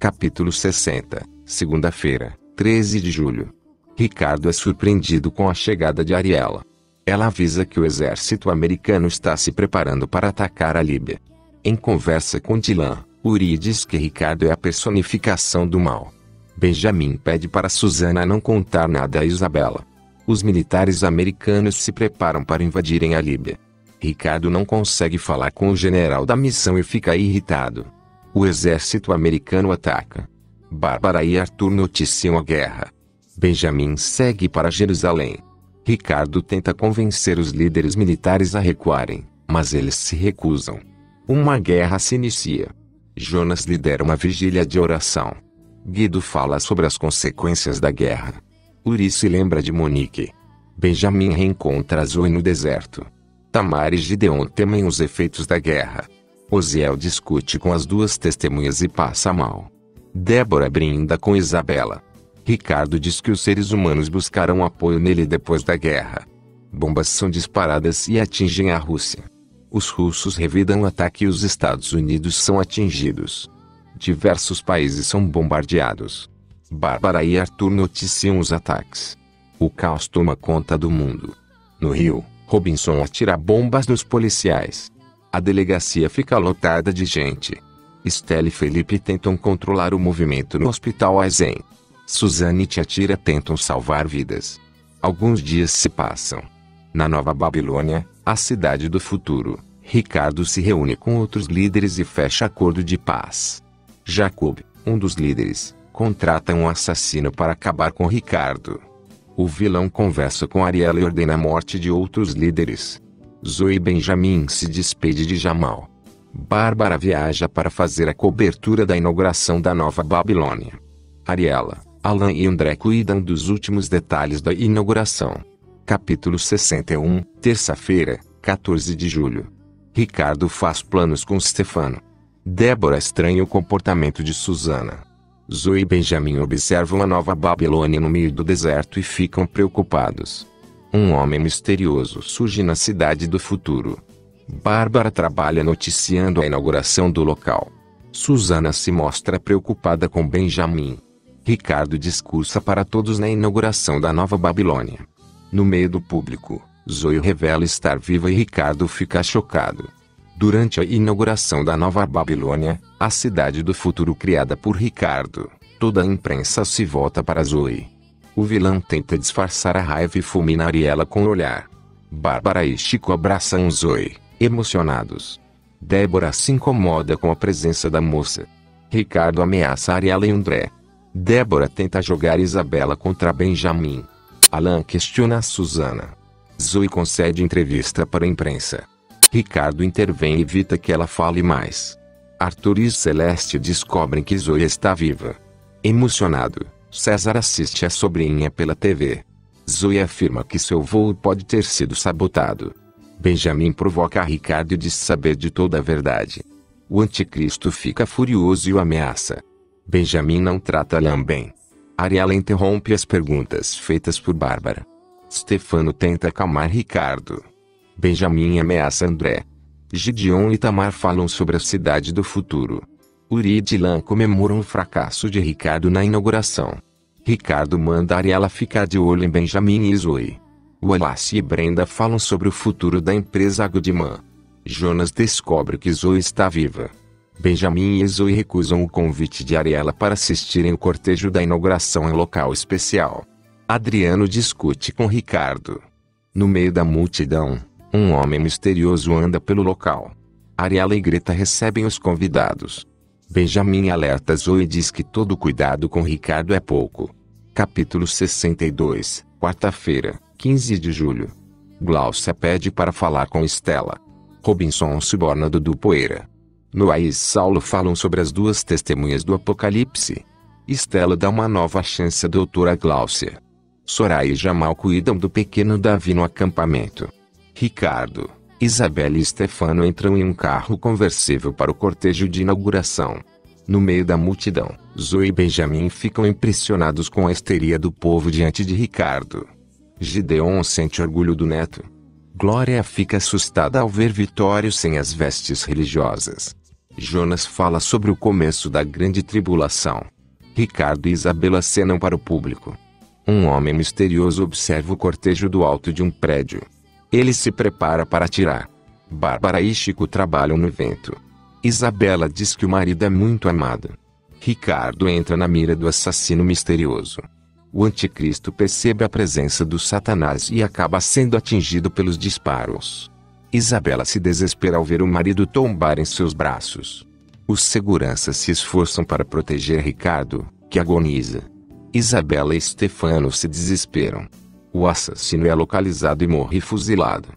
Capítulo 60, segunda-feira, 13 de julho. Ricardo é surpreendido com a chegada de Ariela. Ela avisa que o exército americano está se preparando para atacar a Líbia. Em conversa com Dylan, Uri diz que Ricardo é a personificação do mal. Benjamin pede para Susana não contar nada a Isabela. Os militares americanos se preparam para invadirem a Líbia. Ricardo não consegue falar com o general da missão e fica irritado. O exército americano ataca. Bárbara e Arthur noticiam a guerra. Benjamin segue para Jerusalém. Ricardo tenta convencer os líderes militares a recuarem, mas eles se recusam. Uma guerra se inicia. Jonas lidera uma vigília de oração. Guido fala sobre as consequências da guerra. Uri se lembra de Monique. Benjamin reencontra Zoe no deserto. Tamar e Gideon temem os efeitos da guerra. Osiel discute com as duas testemunhas e passa mal. Débora brinda com Isabela. Ricardo diz que os seres humanos buscarão apoio nele depois da guerra. Bombas são disparadas e atingem a Rússia. Os russos revidam o ataque e os Estados Unidos são atingidos. Diversos países são bombardeados. Bárbara e Arthur noticiam os ataques. O caos toma conta do mundo. No Rio, Robinson atira bombas nos policiais. A delegacia fica lotada de gente. Estela e Felipe tentam controlar o movimento no hospital Aizen. Suzane e Tiatira tentam salvar vidas. Alguns dias se passam. Na Nova Babilônia, a cidade do futuro, Ricardo se reúne com outros líderes e fecha acordo de paz. Jacob, um dos líderes, contrata um assassino para acabar com Ricardo. O vilão conversa com Ariela e ordena a morte de outros líderes. Zoe e Benjamin se despedem de Jamal. Bárbara viaja para fazer a cobertura da inauguração da Nova Babilônia. Ariela, Alan e André cuidam dos últimos detalhes da inauguração. Capítulo 61, terça-feira, 14 de julho. Ricardo faz planos com Stefano. Débora estranha o comportamento de Susana. Zoe e Benjamin observam a Nova Babilônia no meio do deserto e ficam preocupados. Um homem misterioso surge na cidade do futuro. Bárbara trabalha noticiando a inauguração do local. Susana se mostra preocupada com Benjamin. Ricardo discursa para todos na inauguração da Nova Babilônia. No meio do público, Zoe revela estar viva e Ricardo fica chocado. Durante a inauguração da Nova Babilônia, a cidade do futuro criada por Ricardo, toda a imprensa se volta para Zoe. O vilão tenta disfarçar a raiva e fulmina Ariela com o olhar. Bárbara e Chico abraçam Zoe, emocionados. Débora se incomoda com a presença da moça. Ricardo ameaça Ariela e André. Débora tenta jogar Isabela contra Benjamin. Alan questiona a Susana. Zoe concede entrevista para a imprensa. Ricardo intervém e evita que ela fale mais. Arthur e Celeste descobrem que Zoe está viva. Emocionado, César assiste a sobrinha pela TV. Zoe afirma que seu voo pode ter sido sabotado. Benjamin provoca a Ricardo e diz saber de toda a verdade. O anticristo fica furioso e o ameaça. Benjamin não trata Alan bem. Ariela interrompe as perguntas feitas por Bárbara. Stefano tenta acalmar Ricardo. Benjamin ameaça André. Gideon e Tamar falam sobre a cidade do futuro. Uri e Dylan comemoram o fracasso de Ricardo na inauguração. Ricardo manda Ariela ficar de olho em Benjamin e Zoe. Wallace e Brenda falam sobre o futuro da empresa Goodman. Jonas descobre que Zoe está viva. Benjamin e Zoe recusam o convite de Ariela para assistirem o cortejo da inauguração em local especial. Adriano discute com Ricardo. No meio da multidão, um homem misterioso anda pelo local. Ariela e Greta recebem os convidados. Benjamin alerta Zoe e diz que todo cuidado com Ricardo é pouco. Capítulo 62, quarta-feira, 15 de julho. Glaucia pede para falar com Estela. Robinson suborna Dudu Poeira. Noah e Saulo falam sobre as duas testemunhas do Apocalipse. Estela dá uma nova chance à doutora Glaucia. Soraya e Jamal cuidam do pequeno Davi no acampamento. Ricardo, Isabela e Stefano entram em um carro conversível para o cortejo de inauguração. No meio da multidão, Zoe e Benjamin ficam impressionados com a histeria do povo diante de Ricardo. Gideon sente orgulho do neto. Glória fica assustada ao ver Vitório sem as vestes religiosas. Jonas fala sobre o começo da grande tribulação. Ricardo e Isabela acenam para o público. Um homem misterioso observa o cortejo do alto de um prédio. Ele se prepara para atirar. Bárbara e Chico trabalham no evento. Isabela diz que o marido é muito amado. Ricardo entra na mira do assassino misterioso. O anticristo percebe a presença do Satanás e acaba sendo atingido pelos disparos. Isabela se desespera ao ver o marido tombar em seus braços. Os seguranças se esforçam para proteger Ricardo, que agoniza. Isabela e Stefano se desesperam. O assassino é localizado e morre fuzilado.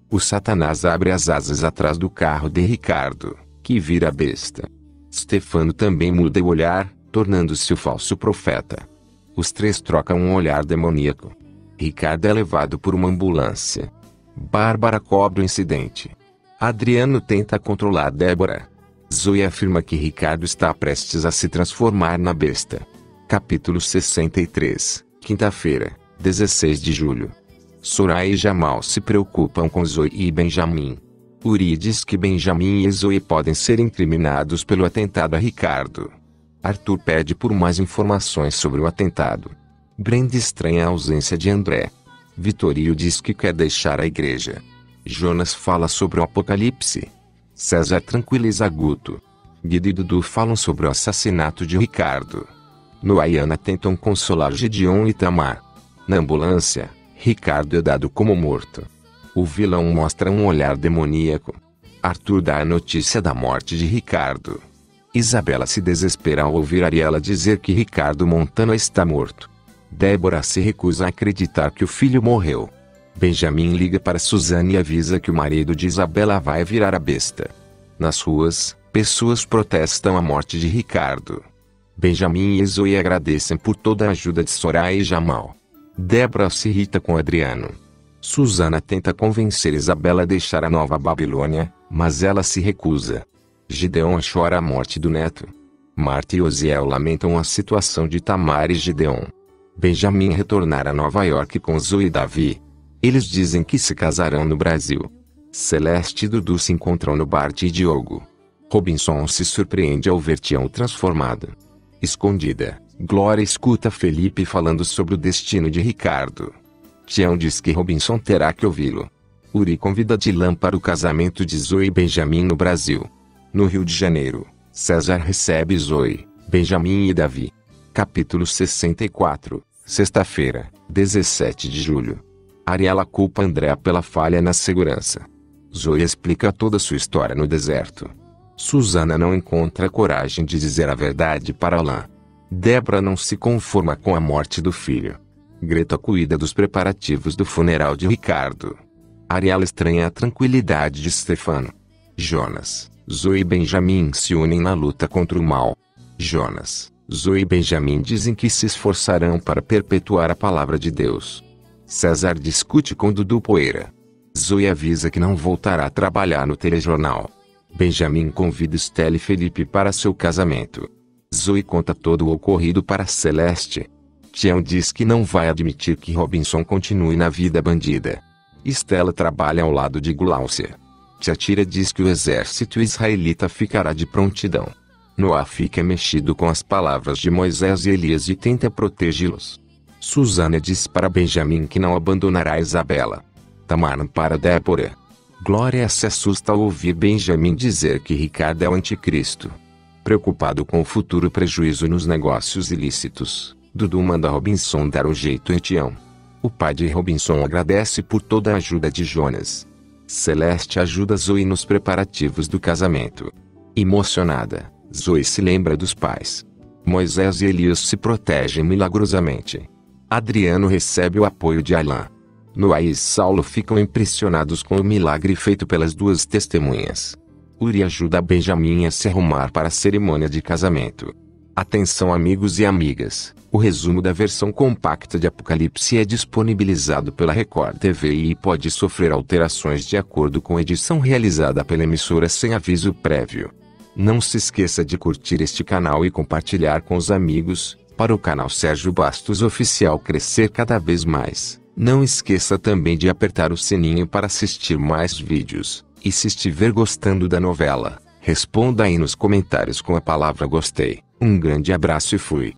O Satanás abre as asas atrás do carro de Ricardo, que vira besta. Stefano também muda o olhar, tornando-se o falso profeta. Os três trocam um olhar demoníaco. Ricardo é levado por uma ambulância. Bárbara cobre o incidente. Adriano tenta controlar Débora. Zoe afirma que Ricardo está prestes a se transformar na besta. Capítulo 63, quinta-feira, 16 de julho. Soraya e Jamal se preocupam com Zoe e Benjamin. Uri diz que Benjamin e Zoe podem ser incriminados pelo atentado a Ricardo. Arthur pede por mais informações sobre o atentado. Brenda estranha a ausência de André. Vittorio diz que quer deixar a igreja. Jonas fala sobre o apocalipse. César tranquiliza Guto. Guido e Dudu falam sobre o assassinato de Ricardo. Noah e Ana tentam consolar Gideon e Tamar. Na ambulância, Ricardo é dado como morto. O vilão mostra um olhar demoníaco. Arthur dá a notícia da morte de Ricardo. Isabela se desespera ao ouvir Ariela dizer que Ricardo Montana está morto. Débora se recusa a acreditar que o filho morreu. Benjamin liga para Suzane e avisa que o marido de Isabela vai virar a besta. Nas ruas, pessoas protestam a morte de Ricardo. Benjamin e Zoe agradecem por toda a ajuda de Soraya e Jamal. Débora se irrita com Adriano. Susana tenta convencer Isabela a deixar a Nova Babilônia, mas ela se recusa. Gideon chora a morte do neto. Marta e Osiel lamentam a situação de Tamar e Gideon. Benjamin retornar a Nova York com Zoe e Davi. Eles dizem que se casarão no Brasil. Celeste e Dudu se encontram no bar de Diogo. Robinson se surpreende ao ver Tião transformado. Escondida, Glória escuta Felipe falando sobre o destino de Ricardo. Tião diz que Robinson terá que ouvi-lo. Uri convida Dylan para o casamento de Zoe e Benjamin no Brasil. No Rio de Janeiro, César recebe Zoe, Benjamin e Davi. Capítulo 64, sexta-feira, 17 de julho. Ariela culpa André pela falha na segurança. Zoe explica toda sua história no deserto. Susana não encontra coragem de dizer a verdade para Alain. Débora não se conforma com a morte do filho. Greta cuida dos preparativos do funeral de Ricardo. Ariela estranha a tranquilidade de Stefano. Jonas, Zoe e Benjamin se unem na luta contra o mal. Jonas, Zoe e Benjamin dizem que se esforçarão para perpetuar a palavra de Deus. César discute com Dudu Poeira. Zoe avisa que não voltará a trabalhar no telejornal. Benjamin convida Stella e Felipe para seu casamento. Zoe conta todo o ocorrido para Celeste. Tião diz que não vai admitir que Robinson continue na vida bandida. Stella trabalha ao lado de Gláucia. Tiatira diz que o exército israelita ficará de prontidão. Noah fica mexido com as palavras de Moisés e Elias e tenta protegê-los. Susana diz para Benjamin que não abandonará Isabela. Tamar para Débora. Glória se assusta ao ouvir Benjamin dizer que Ricardo é o anticristo. Preocupado com o futuro prejuízo nos negócios ilícitos, Dudu manda Robinson dar um jeito em Tião. O pai de Robinson agradece por toda a ajuda de Jonas. Celeste ajuda Zoe nos preparativos do casamento. Emocionada, Zoe se lembra dos pais. Moisés e Elias se protegem milagrosamente. Adriano recebe o apoio de Alain. Noah e Saulo ficam impressionados com o milagre feito pelas duas testemunhas. Uri ajuda Benjamin a se arrumar para a cerimônia de casamento. Atenção amigos e amigas, o resumo da versão compacta de Apocalipse é disponibilizado pela Record TV e pode sofrer alterações de acordo com a edição realizada pela emissora sem aviso prévio. Não se esqueça de curtir este canal e compartilhar com os amigos, para o canal Sérgio Bastos Oficial crescer cada vez mais. Não esqueça também de apertar o sininho para assistir mais vídeos, e se estiver gostando da novela, Responda aí nos comentários com a palavra gostei. Um grande abraço e fui.